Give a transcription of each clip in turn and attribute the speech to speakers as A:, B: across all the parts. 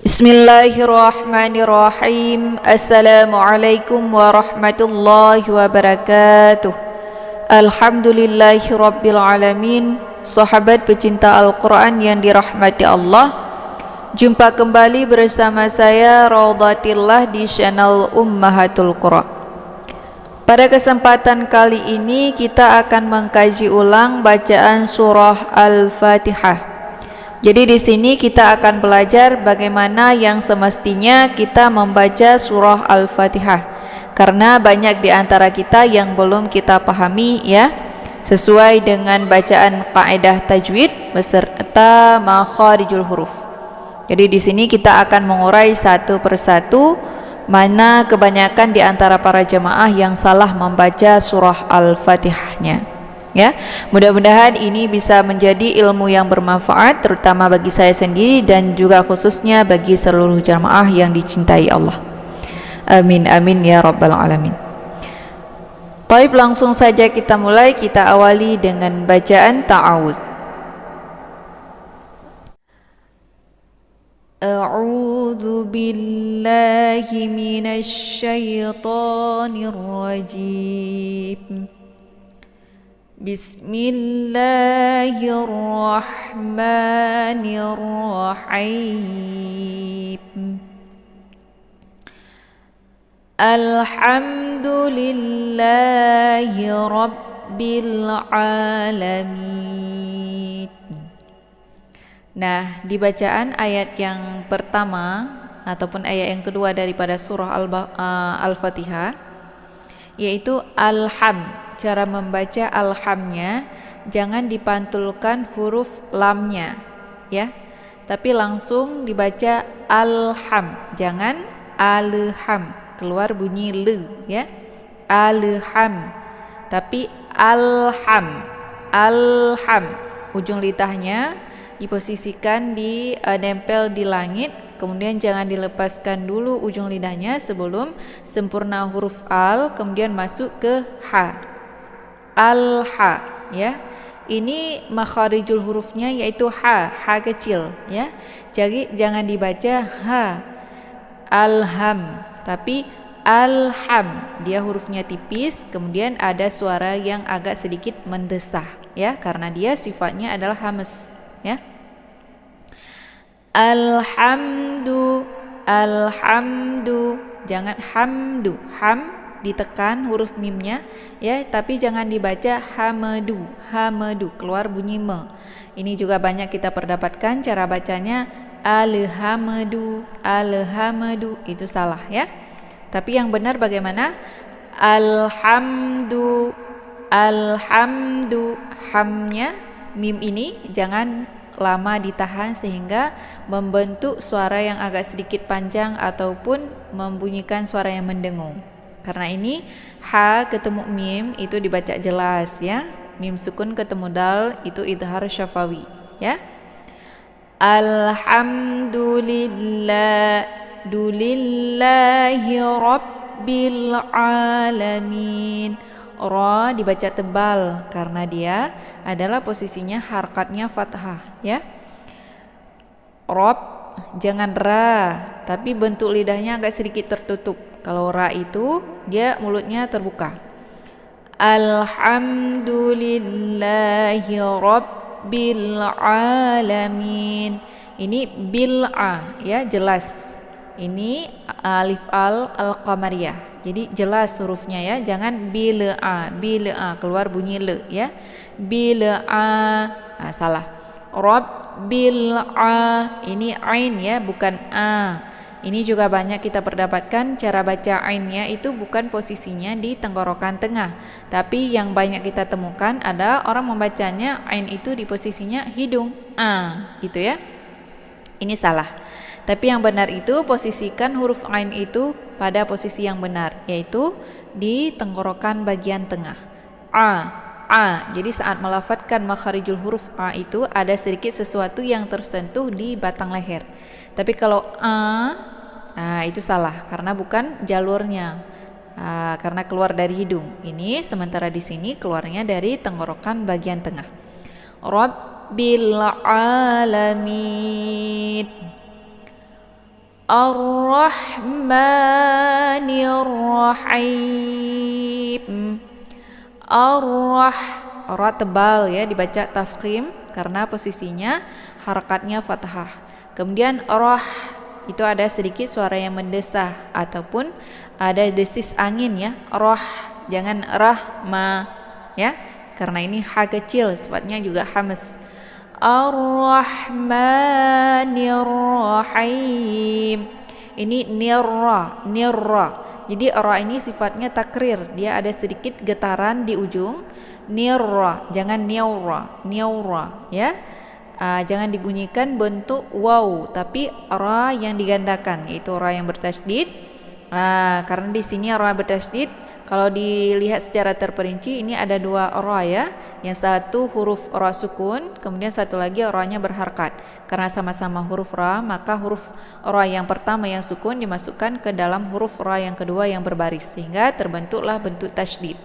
A: Bismillahirrahmanirrahim. Assalamualaikum warahmatullahi wabarakatuh. Alhamdulillahirabbil alamin. Sahabat pecinta Al-Quran yang dirahmati Allah, jumpa kembali bersama saya Raudhatillah di channel Ummahatul Qura. Pada kesempatan kali ini kita akan mengkaji ulang bacaan surah Al-Fatihah. Jadi di sini kita akan belajar bagaimana yang semestinya kita membaca surah Al-Fatihah. Karena banyak di antara kita yang belum kita pahami ya, sesuai dengan bacaan kaidah tajwid beserta makharijul huruf. Jadi di sini kita akan mengurai satu persatu mana kebanyakan di antara para jemaah yang salah membaca surah Al-Fatihahnya. Ya, mudah-mudahan ini bisa menjadi ilmu yang bermanfaat terutama bagi saya sendiri dan juga khususnya bagi seluruh jamaah yang dicintai Allah. Amin amin ya rabbal alamin. Baik, langsung saja kita mulai. Kita awali dengan bacaan ta'awuz. A'udzu billahi minasy syaithanir rajim. Bismillahirrahmanirrahim. Alhamdulillahi rabbil alamin. Nah, di bacaan ayat yang pertama ataupun ayat yang kedua daripada surah Al-Fatihah, yaitu alham. Cara membaca alhamnya jangan dipantulkan huruf lamnya ya, tapi langsung dibaca alham, jangan alham, keluar bunyi le ya, alham, tapi alham. Alham, ujung lidahnya diposisikan di nempel di langit, kemudian jangan dilepaskan dulu ujung lidahnya sebelum sempurna huruf al, kemudian masuk ke ha. Al-ha ya. Ini makharijul hurufnya yaitu ha kecil ya. Jadi jangan dibaca ha alham, tapi alham. Dia hurufnya tipis, kemudian ada suara yang agak sedikit mendesah ya, karena dia sifatnya adalah hamas ya. Alhamdu, alhamdu, jangan hamdu, ham ditekan huruf mimnya ya, tapi jangan dibaca hamadu, hamadu, keluar bunyi me. Ini juga banyak kita perdapatkan cara bacanya alhamadu, alhamadu, itu salah ya. Tapi yang benar bagaimana? Alhamdu, alhamdu, hamnya mim ini jangan lama ditahan sehingga membentuk suara yang agak sedikit panjang ataupun membunyikan suara yang mendengung. Karena ini ha ketemu mim itu dibaca jelas ya. Mim sukun ketemu dal itu idhar syafawi ya. Alhamdulillah, dulillahi rabbil alamin. Ra dibaca tebal karena dia adalah posisinya harkatnya fathah ya. Rob jangan ra, tapi bentuk lidahnya agak sedikit tertutup. Kalau ra itu dia mulutnya terbuka. Alhamdulillahi rabbil alamin. Ini bil'a ya, jelas. Ini alif al-qamariyah. Jadi jelas hurufnya ya, jangan bil'a, bil'a keluar bunyi le ya. Bil'a, salah. Rabbil a, ini ain ya, bukan a. Ini juga banyak kita perdapatkan cara baca ainnya itu bukan posisinya di tenggorokan tengah, tapi yang banyak kita temukan ada orang membacanya ain itu di posisinya hidung itu ya. Ini salah. Tapi yang benar itu posisikan huruf ain itu pada posisi yang benar, yaitu di tenggorokan bagian tengah. A. Jadi saat melafadzkan makharijul huruf a itu ada sedikit sesuatu yang tersentuh di batang leher. Tapi kalau itu salah karena bukan jalurnya. Karena keluar dari hidung. Ini sementara di sini keluarnya dari tenggorokan bagian tengah. Rabbil alamin. Ar-Rahmanir-Rahim. Ra tebal ya, dibaca tafkhim karena posisinya harakatnya fathah. Kemudian itu ada sedikit suara yang mendesah ataupun ada desis angin ya. Jangan rahma ya, karena ini ha kecil, sifatnya juga hamas. Ar-Rahmanir-Rahim. Ini nirra. Jadi ra ini sifatnya takrir, dia ada sedikit getaran di ujung. Nirra, jangan niaura ya. Jangan dibunyikan bentuk waw, tapi ra yang digandakan, yaitu ra yang bertasydid. Karena di sini ra bertasydid, kalau dilihat secara terperinci ini ada dua ra ya. Yang satu huruf ra sukun, kemudian satu lagi ra-nya berharkat. Karena sama-sama huruf ra, maka huruf ra yang pertama yang sukun dimasukkan ke dalam huruf ra yang kedua yang berbaris, sehingga terbentuklah bentuk tasydid.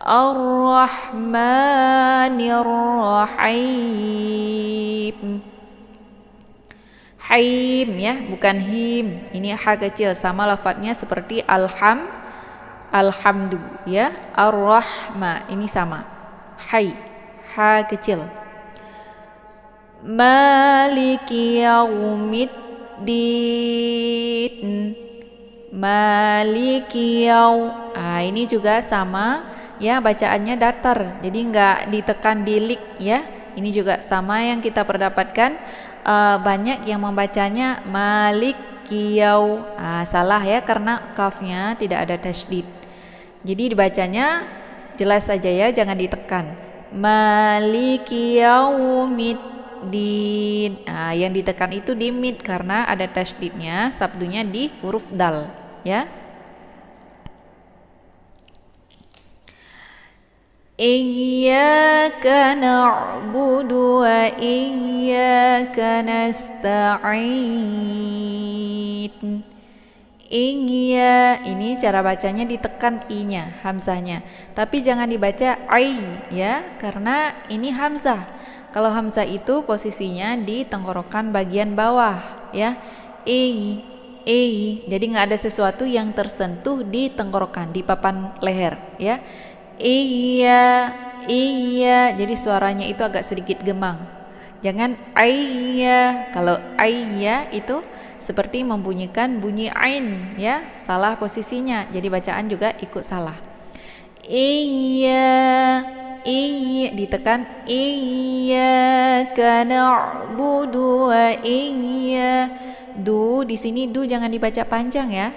A: Ar-Rahmanir-Rahim. Haim ya, bukan him. Ini ha kecil, sama lafadznya seperti alhamdu ya. Ar-Rahma ini sama. Hai, ha kecil. Maliki yaumiddin. Ini juga sama ya, bacaannya datar, jadi nggak ditekan di lik ya. Ini juga sama yang kita perdapatkan. Banyak yang membacanya malikiyau. Salah ya, karena kafnya tidak ada tasydid. Jadi dibacanya jelas saja ya, jangan ditekan. Malikiyaumiddin. Yang ditekan itu di mid karena ada tasydidnya, sabdunya di huruf dal ya. Iyyaka na'budu wa iyyaka nasta'in. Ini cara bacanya ditekan i-nya, hamzahnya. Tapi jangan dibaca ai ya, karena ini hamzah. Kalau hamzah itu posisinya di tenggorokan bagian bawah ya. Jadi nggak ada sesuatu yang tersentuh di tenggorokan, di papan leher ya. Iya, jadi suaranya itu agak sedikit gemang. Jangan ayya. Kalau ayya itu seperti membunyikan bunyi ain ya, salah posisinya, jadi bacaan juga ikut salah. Iya, ditekan. Iyyaka na'budu wa du di sini jangan dibaca panjang ya.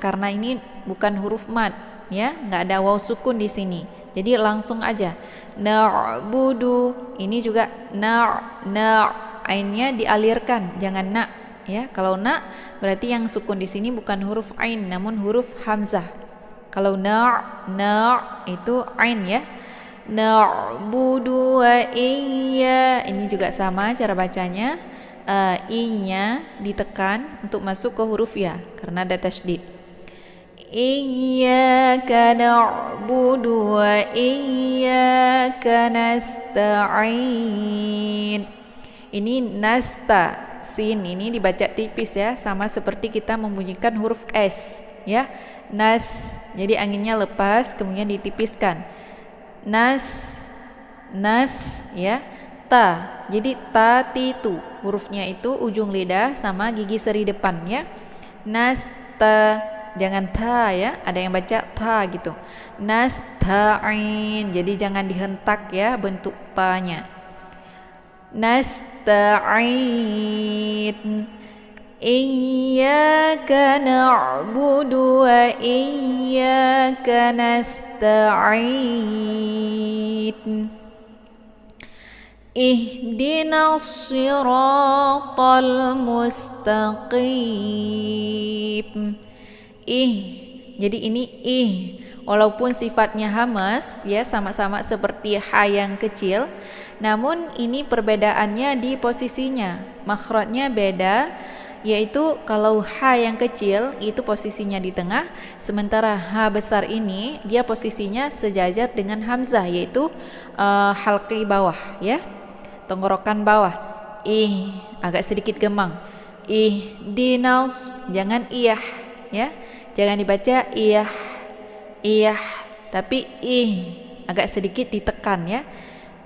A: Karena ini bukan huruf mad ya, nggak ada waw sukun di sini, jadi langsung aja. Na'budu, ini juga ainnya dialirkan, jangan na ya. Kalau na berarti yang sukun di sini bukan huruf ain namun huruf hamzah. Kalau na itu ain ya. Na'budu wa ini juga sama cara bacanya. I-nya ditekan untuk masuk ke huruf ya karena ada tasydid. Iyyaka na'budu wa iyyaka nasta'in. Ini nasta, sin ini dibaca tipis ya, sama seperti kita membunyikan huruf S ya. Nas, jadi anginnya lepas kemudian ditipiskan. Nas ya. Ta, jadi ta titu, hurufnya itu ujung lidah sama gigi seri depan ya. Nasta, jangan ta ya, ada yang baca ta gitu. Nasta'in, jadi jangan dihentak ya bentuk ta-nya. Nasta'in. Iyyaka na'budu wa iyyaka nasta'in. Ihdinas siratal mustaqim. Jadi ini walaupun sifatnya hamas ya, sama-sama seperti ha yang kecil, namun ini perbedaannya di posisinya, makhrajnya beda, yaitu kalau ha yang kecil itu posisinya di tengah, sementara ha besar ini dia posisinya sejajar dengan hamzah, yaitu halqi bawah ya, tenggorokan bawah. Agak sedikit gemang. ihdinas, jangan iyah ya. Jangan dibaca iyah, tapi agak sedikit ditekan ya.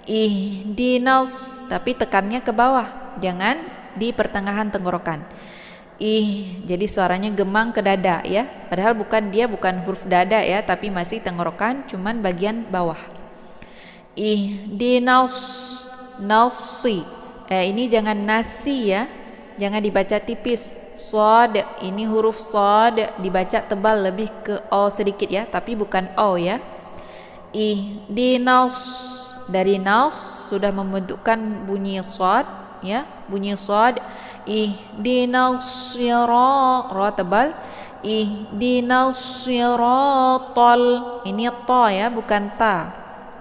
A: Ihdinas, tapi tekannya ke bawah, jangan di pertengahan tenggorokan. Jadi suaranya gemang ke dada ya. Padahal bukan huruf dada ya, tapi masih tenggorokan, cuman bagian bawah. Ihdinas, nasi. Ini jangan nasi ya. Jangan dibaca tipis. Shad, ini huruf shad dibaca tebal, lebih ke o sedikit ya, tapi bukan o ya. Ihdinas, dari nas sudah membentukkan bunyi shad ya, bunyi shad. Ihdinas sirat, ra tebal. Ihdinas siratal, ini ta ya, bukan ta.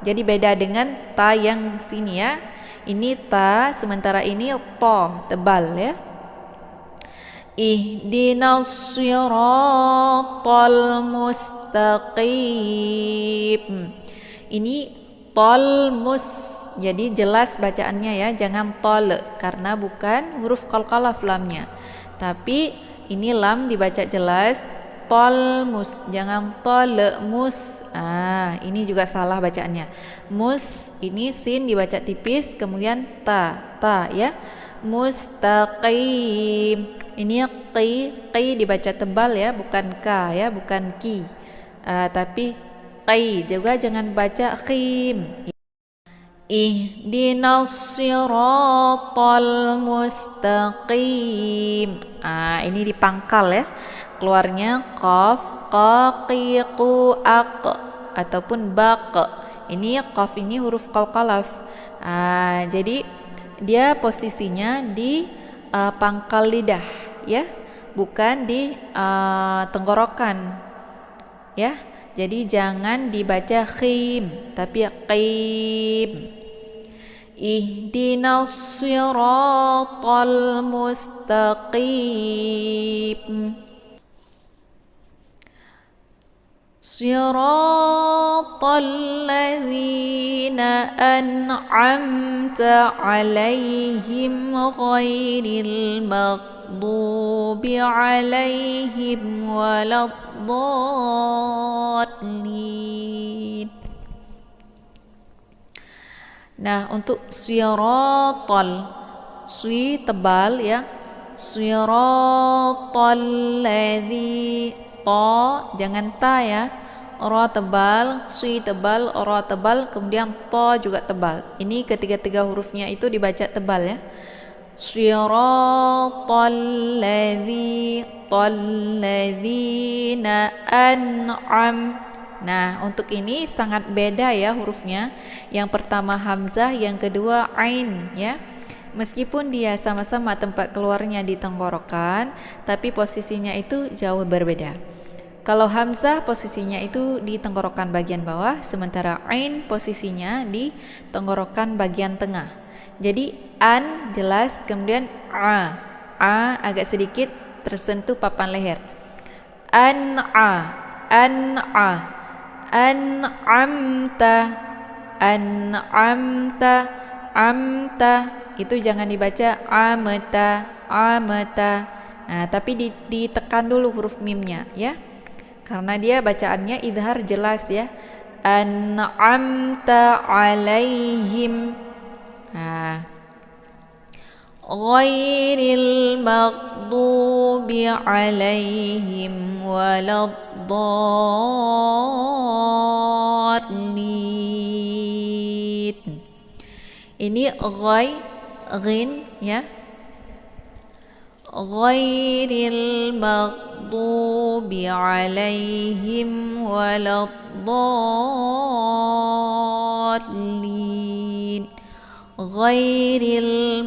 A: Jadi beda dengan ta yang sini ya. Ini ta, sementara ini ta tebal ya. Ihdinas siratal mustaqim. Ini jadi jelas bacaannya ya, jangan tol karena bukan huruf qalqalah lamnya. Tapi ini lam dibaca jelas, tolmus, jangan tolmus. Ini juga salah bacaannya. Mus, ini sin dibaca tipis, kemudian ta ya. Mustaqim. Ini qi dibaca tebal ya, bukan ka ya, bukan ki. Tapi qi juga jangan baca khim. Ihdinas siratal mustaqim. Ini dipangkal ya. Keluarnya qaf, qa, qi, qu, aq ataupun baq. Ini qaf ini huruf qalqalaf. Jadi dia posisinya di pangkal lidah ya, bukan di tenggorokan ya. Jadi jangan dibaca khim, tapi qim. Ihdinas siratal mustaqim. Siratal ladzina an'amta 'alaihim ghairil maghdubi 'alaihim waladdallin. Nah, untuk siratal, si tebal ya. Siratal ladzi, ta jangan ta ya. Ra tebal, si tebal, ra tebal, kemudian ta juga tebal. Ini ketiga-tiga hurufnya itu dibaca tebal ya. Siratal ladzina an'am. Nah, untuk ini sangat beda ya hurufnya. Yang pertama hamzah, yang kedua ain ya. Meskipun dia sama-sama tempat keluarnya di tenggorokan, tapi posisinya itu jauh berbeda. Kalau hamzah posisinya itu di tenggorokan bagian bawah, sementara ain posisinya di tenggorokan bagian tengah. Jadi an jelas, kemudian a agak sedikit tersentuh papan leher. An'amta, itu jangan dibaca amata. Nah, tapi ditekan dulu huruf mimnya ya, karena dia bacaannya idhar jelas ya. An'amta alaihim. Ghairil maghdubi alaihim waladdallin. Ini ghin ya. Ghairil maghdubi alaihim waladdallin. Ghairil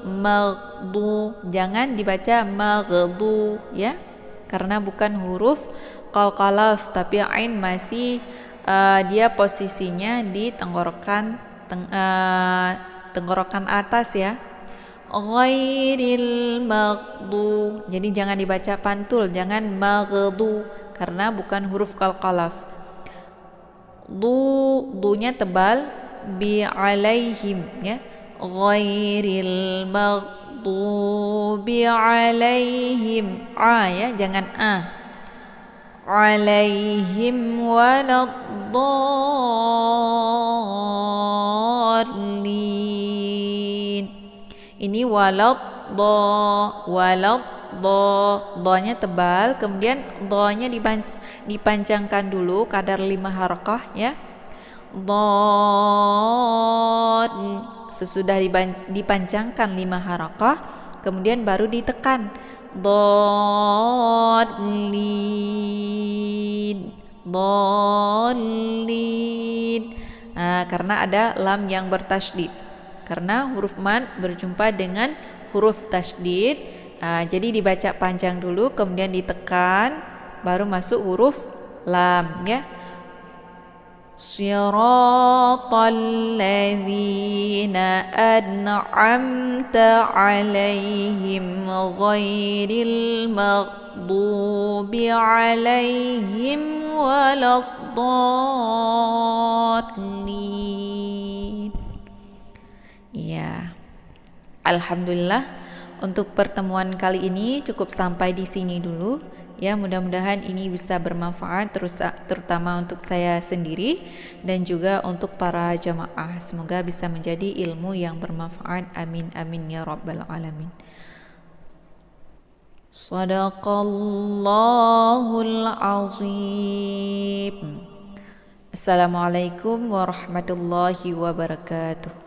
A: maghdu, jangan dibaca maghdu ya, karena bukan huruf qalqalaf, tapi ain masih dia posisinya di tenggorokan tenggorokan atas ya. Ghairil maghdu, jadi jangan dibaca pantul, jangan maghdu karena bukan huruf qalqalaf. Dunya tebal, bi alaihim ya. Ghairil maghdubi alaihim, ya, jangan alaihim waladdallin. Ini donya tebal, kemudian donya dipanjangkan dulu kadar 5 harakah ya. Sesudah dipanjangkan 5 harakah, kemudian baru ditekan dolin. Karena ada lam yang bertasydid, karena huruf mad berjumpa dengan huruf tasydid, jadi dibaca panjang dulu kemudian ditekan baru masuk huruf lam ya. Siratal ladzina an'amta 'alaihim ghairil maghdubi 'alaihim waladdallin. Ya. Alhamdulillah, untuk pertemuan kali ini cukup sampai di sini dulu. Ya, mudah-mudahan ini bisa bermanfaat terutama untuk saya sendiri dan juga untuk para jamaah. Semoga bisa menjadi ilmu yang bermanfaat. Amin amin ya rabbal alamin. Shadaqallahul azim. Assalamualaikum warahmatullahi wabarakatuh.